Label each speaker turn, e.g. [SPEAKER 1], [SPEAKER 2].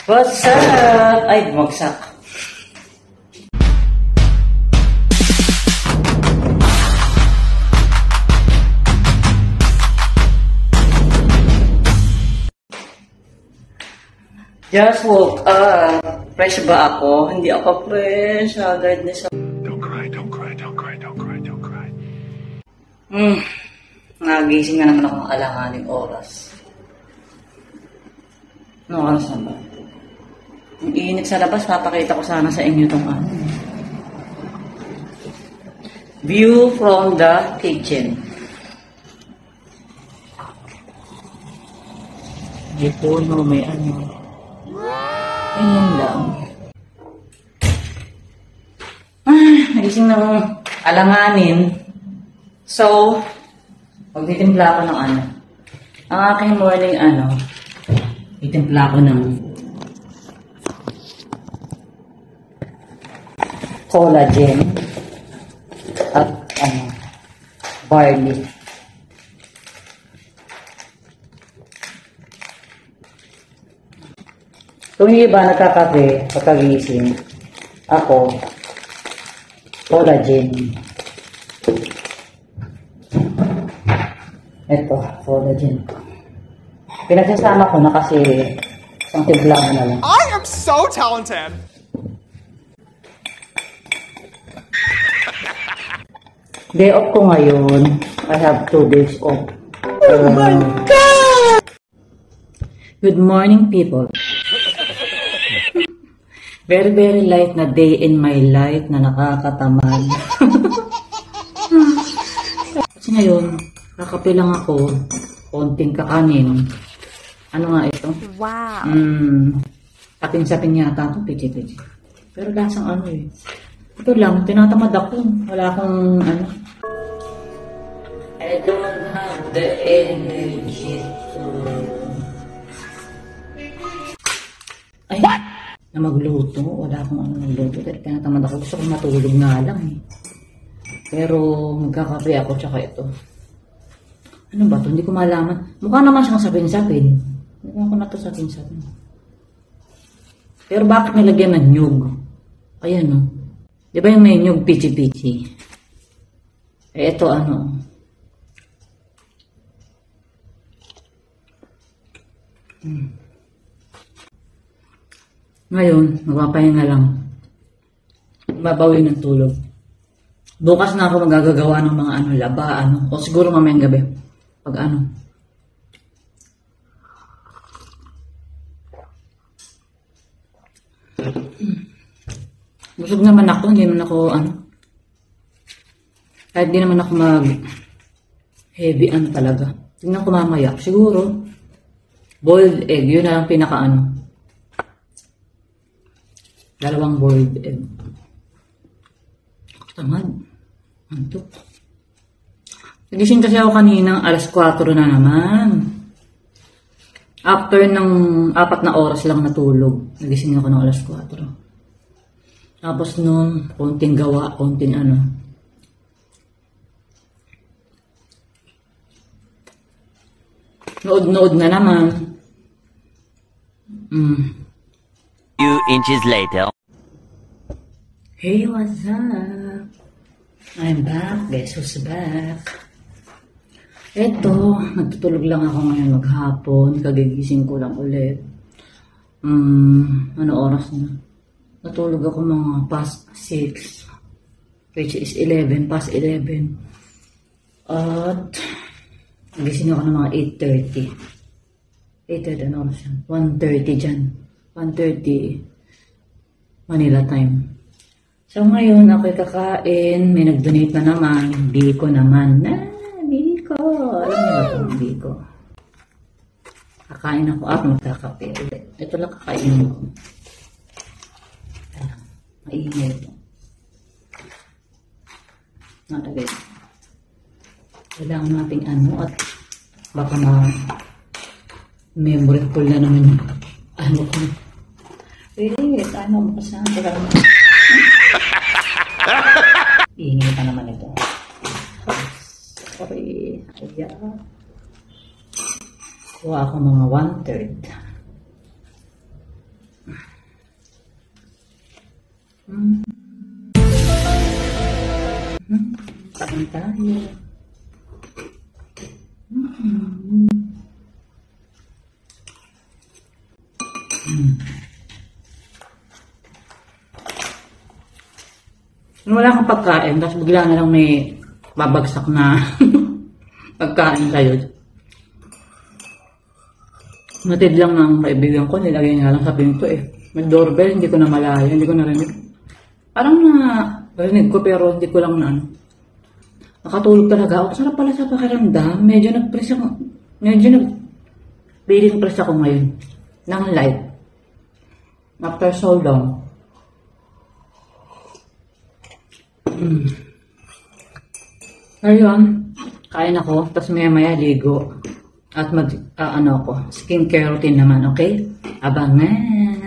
[SPEAKER 1] What's up? Ay, bumagsak. Just woke up. Fresh ba ako? Hindi ako fresh. Agad na sa...
[SPEAKER 2] Don't cry, don't cry, don't cry, don't cry, don't cry.
[SPEAKER 1] Nagising na naman akong alanganing oras. Ano oras na ba? Ang init sa labas, papakita ko sana sa inyo itong ano. View from the kitchen. Ito no, may ano. Ayan lang. Nagising na akong alanganin. So, magtitimpla ako ng ano. Ang aking morning ano, itimpla ko ng collagen at ano, barley. Kung yung iba nagkakape pagkagising, ako, collagen. Ito, collagen. Pinagsasama ko na kasi isang timpla mo na lang.
[SPEAKER 3] I am so talented!
[SPEAKER 1] Day off ko ngayon. I have 2 days off. Oh my God! Good morning, people. Very, very light na day in my life na nakakatamad. Kasi ngayon, kakape lang ako. Konting kakanin. Ano nga ito?
[SPEAKER 4] Wow!
[SPEAKER 1] Sapin-sapin yata ito. Pichi-pichi. Pero lasang ano eh. Ito lang, tinatamad ako. Wala akong ano. I don't have the energy to... Ay, na magluto. Wala akong ano magluto. Pero tinatamad ako. Gusto kong matulog nga lang eh. Pero magkakape ako tsaka ito. Ano ba ito? Hindi ko malaman. Mukha naman siyang sapin-sapin. Hindi ko na ito sapin-sapin. Pero bakit nilagyan ng nyug? Ayan o. Di ba yung may nyug pichi-pichi? Eh, ito ano. Ngayon, magpapahinga lang. Babawi ng tulog. Bukas na ako magagagawa ng mga ano, laba, ano. O siguro mamayang gabi. Pag ano. Busog naman ako, hindi naman ako, ano. Kahit di naman ako mag-heavy ano talaga. Tingnan ko mamaya. Siguro, boiled egg, yun na lang pinaka-ano. 2 boiled egg. Tamad. Antok. Nagising kasi ako kanina, alas 4 na naman. After ng 4 na oras lang natulog, nagising ako ng alas 4. Tapos nung konting gawa, konting ano. Nood-nood na naman.
[SPEAKER 5] Few inches later.
[SPEAKER 1] Hey, what's up? I'm back. Guess who's back? Eto, nagtutulog lang ako ngayon maghapon. Kagigising ko lang ulit. Ano oras na? Natulog ako mga past 6. Which is 11, past 11. At nagising ako ng mga 8:30. 8:30, ano oras yan? 1:30 dyan. 1:30 Manila time. So ngayon, ako'y kakain. May nag-donate na naman. Biko naman. Biko. Alam niyo ba itong biko? Kakain ako at magkakape ulit. Ito lang kakainin ko. Ayan. Maingay ito. Natagay. Kailangan nating ano at baka memory full na naman yung ano ko. Ano mo kasi Iingay pa naman ito. Sorry. Ayan. Kuha ako mga 1/3. Kain tayo. Wala kang pagkain, tapos bigla na lang may babagsak na pagkain sa'yo. Matid lang ng kaibigan ko, nilagay nga lang sa pinto eh. May doorbell, hindi ko na malayo, hindi ko narinig. Parang narinig ko pero hindi ko lang na ano. Nakatulog talaga ako. Sarap pala sa pakiramdam. Medyo feeling press ako ngayon. Ng light. After so long. Ngayon, kain ako. Tapos maya ligo. At ako, skincare routine naman, okay? Abangan!